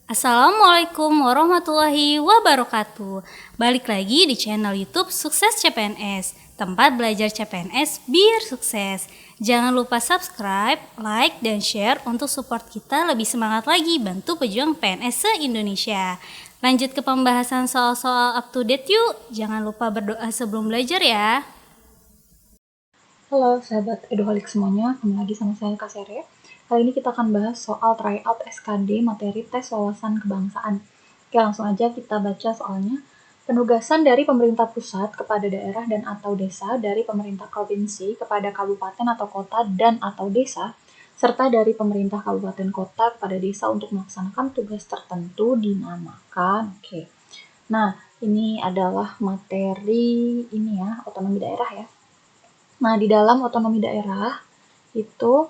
Assalamualaikum warahmatullahi wabarakatuh. Balik lagi di channel YouTube Sukses CPNS, tempat belajar CPNS biar sukses. Jangan lupa subscribe, like, dan share untuk support kita lebih semangat lagi bantu pejuang PNS se-Indonesia. Lanjut ke pembahasan soal-soal up to date yuk. Jangan lupa berdoa sebelum belajar ya. Halo sahabat Eduholik semuanya, kembali lagi sama saya Kak Sere. Kali ini kita akan bahas soal tryout SKD materi tes wawasan kebangsaan. Oke, langsung aja kita baca soalnya. Penugasan dari pemerintah pusat kepada daerah dan atau desa, dari pemerintah provinsi kepada kabupaten atau kota dan atau desa, serta dari pemerintah kabupaten kota kepada desa untuk melaksanakan tugas tertentu dinamakan. Oke. Nah, ini adalah materi ini ya, otonomi daerah ya. Nah, di dalam otonomi daerah itu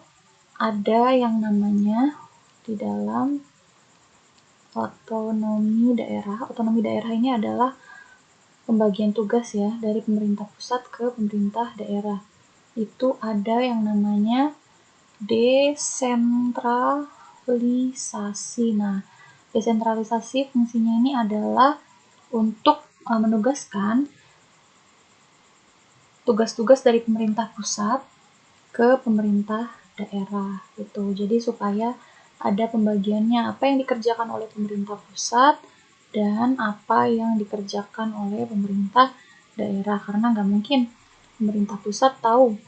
ada yang namanya di dalam otonomi daerah. Otonomi daerah ini adalah pembagian tugas ya dari pemerintah pusat ke pemerintah daerah. Itu ada yang namanya desentralisasi. Nah, desentralisasi fungsinya ini adalah untuk menugaskan tugas-tugas dari pemerintah pusat ke pemerintah daerah gitu. Jadi supaya ada pembagiannya apa yang dikerjakan oleh pemerintah pusat dan apa yang dikerjakan oleh pemerintah daerah, karena nggak mungkin pemerintah pusat tahu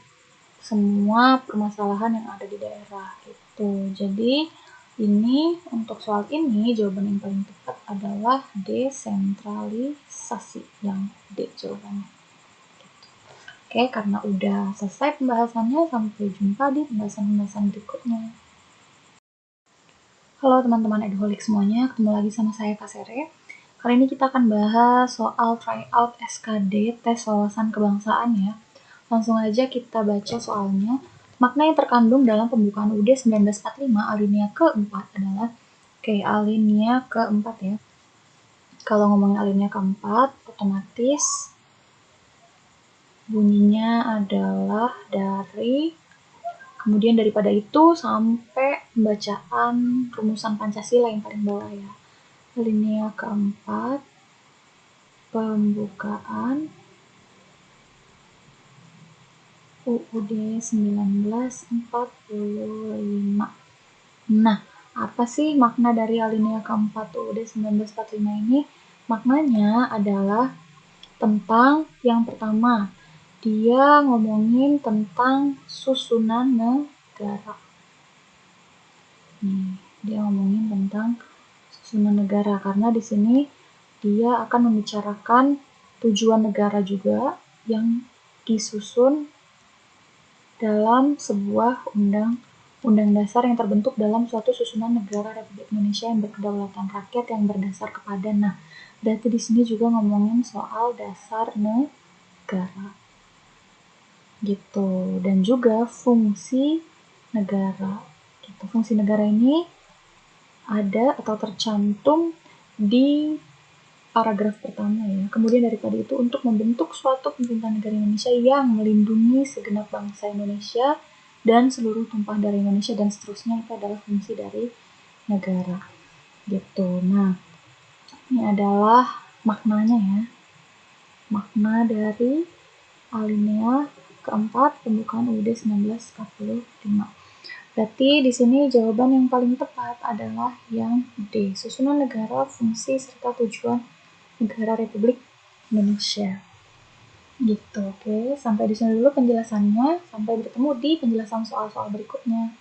semua permasalahan yang ada di daerah gitu. Jadi ini untuk soal ini jawaban yang paling tepat adalah desentralisasi, yang D jawabannya. Oke, karena udah selesai pembahasannya, sampai jumpa di pembahasan-pembahasan berikutnya. Halo teman-teman Eduholik semuanya, ketemu lagi sama saya Kak Sere. Kali ini kita akan bahas soal tryout SKD tes wawasan kebangsaan ya. Langsung aja kita baca soalnya. Makna yang terkandung dalam pembukaan UUD 1945 alinea keempat adalah, oke, alinea keempat ya. Kalau ngomongin alinea keempat, otomatis bunyinya adalah dari, kemudian daripada itu sampai pembacaan rumusan Pancasila yang paling bawah ya. Alinea keempat, pembukaan UUD 1945. Nah, apa sih makna dari alinea keempat UUD 1945 ini? Maknanya adalah tentang yang pertama, dia ngomongin tentang susunan negara. Dia ngomongin tentang susunan negara karena di sini dia akan membicarakan tujuan negara juga yang disusun dalam sebuah undang dasar yang terbentuk dalam suatu susunan negara Republik Indonesia yang berkedaulatan rakyat yang berdasar kepada. Nah, berarti di sini juga ngomongin soal dasar negara. Gitu. Dan juga fungsi negara. Gitu. Fungsi negara ini ada atau tercantum di paragraf pertama ya. Kemudian daripada itu, untuk membentuk suatu pemerintahan negara Indonesia yang melindungi segenap bangsa Indonesia dan seluruh tumpah darah Indonesia dan seterusnya, itu adalah fungsi dari negara. Gitu. Nah, ini adalah maknanya ya. Makna dari alinea keempat pembukaan UUD 1945. Berarti di sini jawaban yang paling tepat adalah yang D, susunan negara, fungsi serta tujuan negara Republik Indonesia. Gitu, oke. Sampai di sini dulu penjelasannya. Sampai bertemu di penjelasan soal-soal berikutnya.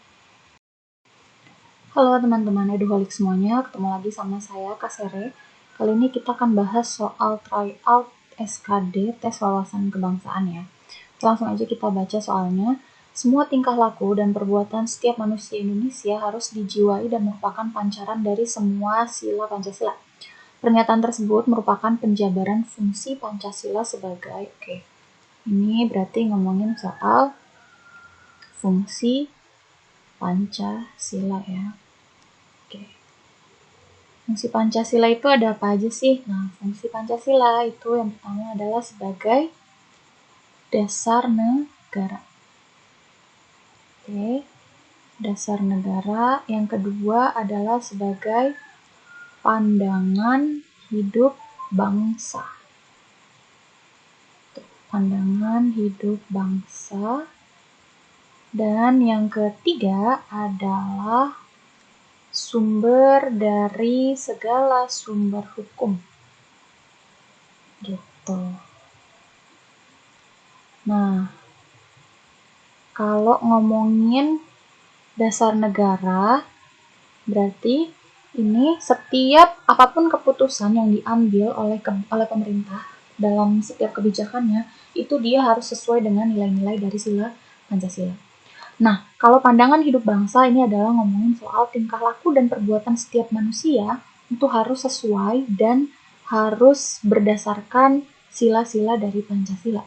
Halo teman-teman Eduholik semuanya, ketemu lagi sama saya Kak Sere. Kali ini kita akan bahas soal tryout SKD tes wawasan kebangsaan ya. Langsung aja kita baca soalnya. Semua tingkah laku dan perbuatan setiap manusia Indonesia harus dijiwai dan merupakan pancaran dari semua sila Pancasila. Pernyataan tersebut merupakan penjabaran fungsi Pancasila sebagai, oke, ini berarti ngomongin soal fungsi Pancasila ya. Oke. Fungsi Pancasila itu ada apa aja sih? Nah, fungsi Pancasila itu yang pertama adalah sebagai dasar negara. Oke. Dasar negara. Yang kedua adalah sebagai pandangan hidup bangsa. Pandangan hidup bangsa. Dan yang ketiga adalah sumber dari segala sumber hukum. Gitu. Nah, kalau ngomongin dasar negara, berarti ini setiap apapun keputusan yang diambil oleh pemerintah dalam setiap kebijakannya, itu dia harus sesuai dengan nilai-nilai dari sila Pancasila. Nah, kalau pandangan hidup bangsa ini adalah ngomongin soal tingkah laku dan perbuatan setiap manusia itu harus sesuai dan harus berdasarkan sila-sila dari Pancasila.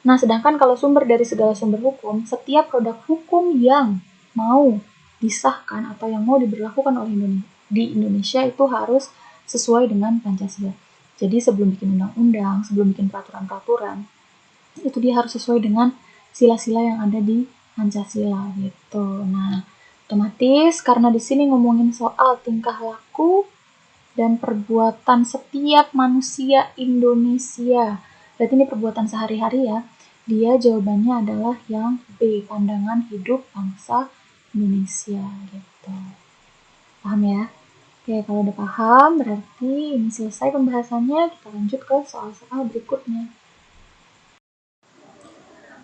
Nah, sedangkan kalau sumber dari segala sumber hukum, setiap produk hukum yang mau disahkan atau yang mau diberlakukan oleh di Indonesia itu harus sesuai dengan Pancasila. Jadi sebelum bikin undang-undang, sebelum bikin peraturan-peraturan, itu dia harus sesuai dengan sila-sila yang ada di Pancasila gitu. Nah, otomatis karena di sini ngomongin soal tingkah laku dan perbuatan setiap manusia Indonesia. Berarti ini perbuatan sehari-hari ya. Dia jawabannya adalah yang B, pandangan hidup bangsa Indonesia gitu. Paham ya? Oke, kalau udah paham berarti ini selesai pembahasannya. Kita lanjut ke soal-soal berikutnya.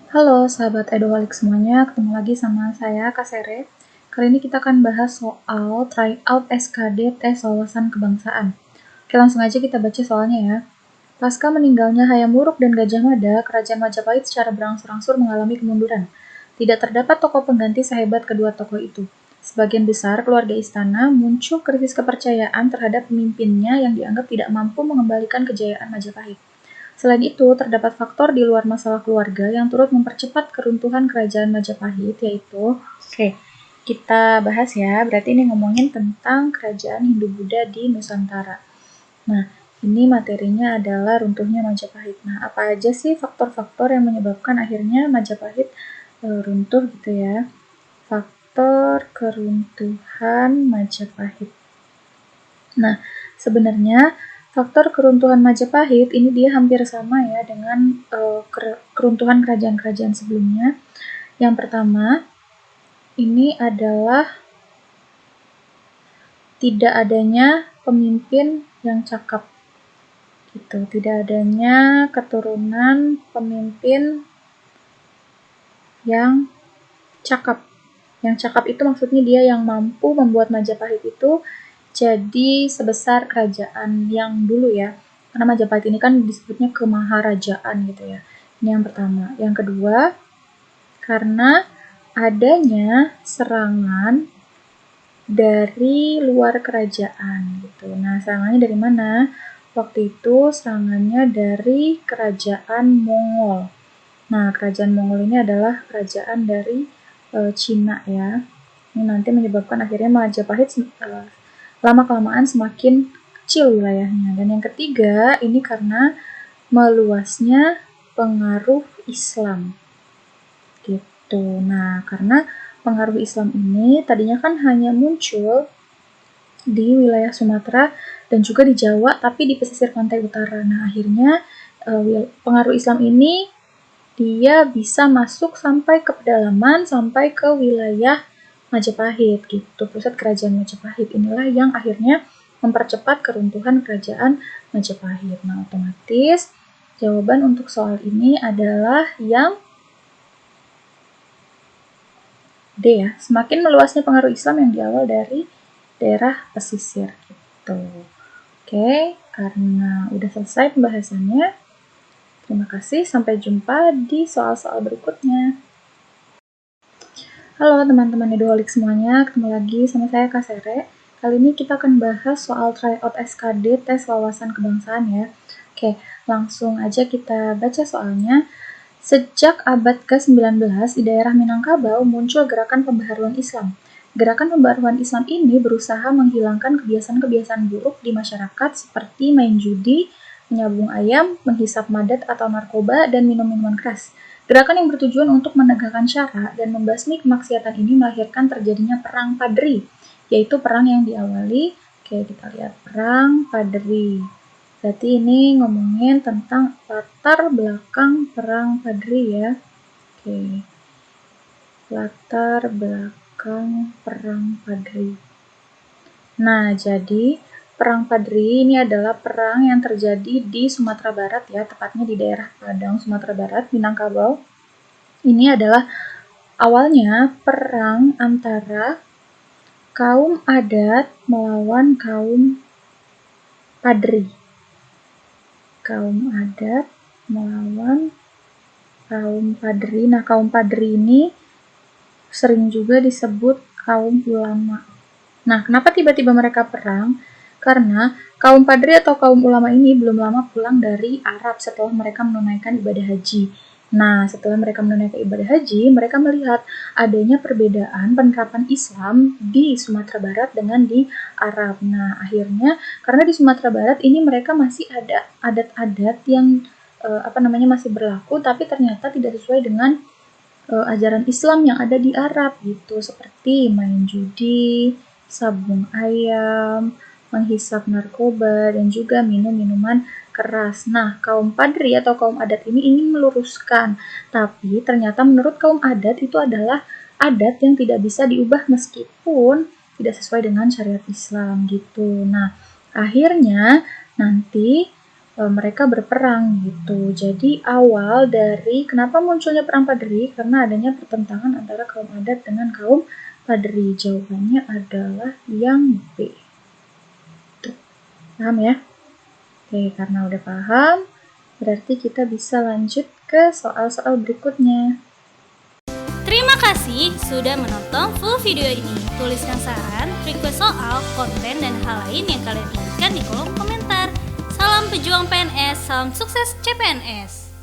Halo sahabat Eduholic semuanya, ketemu lagi sama saya Kak Sere. Kali ini kita akan bahas soal tryout SKD tes wawasan kebangsaan. Oke, langsung aja kita baca soalnya ya. Pasca meninggalnya Hayam Wuruk dan Gajah Mada, Kerajaan Majapahit secara berangsur-angsur mengalami kemunduran. Tidak terdapat tokoh pengganti sehebat kedua tokoh itu. Sebagian besar keluarga istana muncul krisis kepercayaan terhadap pemimpinnya yang dianggap tidak mampu mengembalikan kejayaan Majapahit. Selain itu, terdapat faktor di luar masalah keluarga yang turut mempercepat keruntuhan kerajaan Majapahit, yaitu, kita bahas ya, berarti ini ngomongin tentang kerajaan Hindu-Buddha di Nusantara. Nah, ini materinya adalah runtuhnya Majapahit. Nah, apa aja sih faktor-faktor yang menyebabkan akhirnya Majapahit runtuh gitu ya? Faktor keruntuhan Majapahit. Nah, sebenarnya faktor keruntuhan Majapahit ini dia hampir sama ya dengan keruntuhan kerajaan-kerajaan sebelumnya. Yang pertama, ini adalah tidak adanya pemimpin yang cakap. Gitu, tidak adanya keturunan pemimpin yang cakap. Yang cakap itu maksudnya dia yang mampu membuat Majapahit itu jadi sebesar kerajaan yang dulu ya. Karena Majapahit ini kan disebutnya kemaharajaan gitu ya. Ini yang pertama. Yang kedua, karena adanya serangan dari luar kerajaan gitu. Nah, serangannya dari mana? Waktu itu serangannya dari kerajaan Mongol. Nah, kerajaan Mongol ini adalah kerajaan dari Cina ya. Ini nanti menyebabkan akhirnya Majapahit lama-kelamaan semakin kecil wilayahnya. Dan yang ketiga, ini karena meluasnya pengaruh Islam. Gitu. Nah, karena pengaruh Islam ini tadinya kan hanya muncul di wilayah Sumatera dan juga di Jawa, tapi di pesisir pantai utara. Nah, akhirnya pengaruh Islam ini dia bisa masuk sampai ke pedalaman, sampai ke wilayah Majapahit gitu. Pusat kerajaan Majapahit inilah yang akhirnya mempercepat keruntuhan kerajaan Majapahit. Nah, otomatis jawaban untuk soal ini adalah yang D ya. Semakin meluasnya pengaruh Islam yang diawal dari daerah pesisir gitu. Oke, karena udah selesai pembahasannya, terima kasih. Sampai jumpa di soal-soal berikutnya. Halo teman-teman Eduholic semuanya, ketemu lagi sama saya Kak Sere. Kali ini kita akan bahas soal tryout SKD tes wawasan kebangsaan ya. Oke, langsung aja kita baca soalnya. Sejak abad ke-19 di daerah Minangkabau muncul gerakan pembaharuan Islam. Gerakan pembaharuan Islam ini berusaha menghilangkan kebiasaan-kebiasaan buruk di masyarakat seperti main judi, menyabung ayam, menghisap madat atau narkoba, dan minum minuman keras. Gerakan yang bertujuan untuk menegakkan syara dan membasmi kemaksiatan ini melahirkan terjadinya Perang Padri, yaitu perang yang diawali Oke, kita lihat perang Padri. Berarti ini ngomongin tentang latar belakang perang Padri ya. Oke. Latar belakang perang Padri. Nah, jadi perang Padri ini adalah perang yang terjadi di Sumatera Barat ya, tepatnya di daerah Padang, Sumatera Barat, Minangkabau. Ini adalah awalnya perang antara kaum adat melawan kaum Padri. Kaum adat melawan kaum Padri. Nah, kaum Padri ini sering juga disebut kaum ulama. Nah, kenapa tiba-tiba mereka perang? Karena kaum Padri atau kaum ulama ini belum lama pulang dari Arab setelah mereka menunaikan ibadah haji. Nah, setelah mereka menunaikan ibadah haji, mereka melihat adanya perbedaan penerapan Islam di Sumatera Barat dengan di Arab. Nah, akhirnya karena di Sumatera Barat ini mereka masih ada adat-adat yang masih berlaku, tapi ternyata tidak sesuai dengan ajaran Islam yang ada di Arab gitu, seperti main judi, sabung ayam, menghisap narkoba, dan juga minum minuman keras. Nah, kaum Padri atau kaum adat ini ingin meluruskan, tapi ternyata menurut kaum adat itu adalah adat yang tidak bisa diubah meskipun tidak sesuai dengan syariat Islam gitu. Nah, akhirnya nanti mereka berperang gitu. Jadi awal dari kenapa munculnya perang Padri karena adanya pertentangan antara kaum adat dengan kaum Padri. Jawabannya adalah yang B. Tuh, paham ya? Oke, karena udah paham, berarti kita bisa lanjut ke soal-soal berikutnya. Terima kasih sudah menonton full video ini. Tuliskan saran, request soal, konten, dan hal lain yang kalian inginkan di kolom komentar. Salam pejuang PNS, salam sukses CPNS.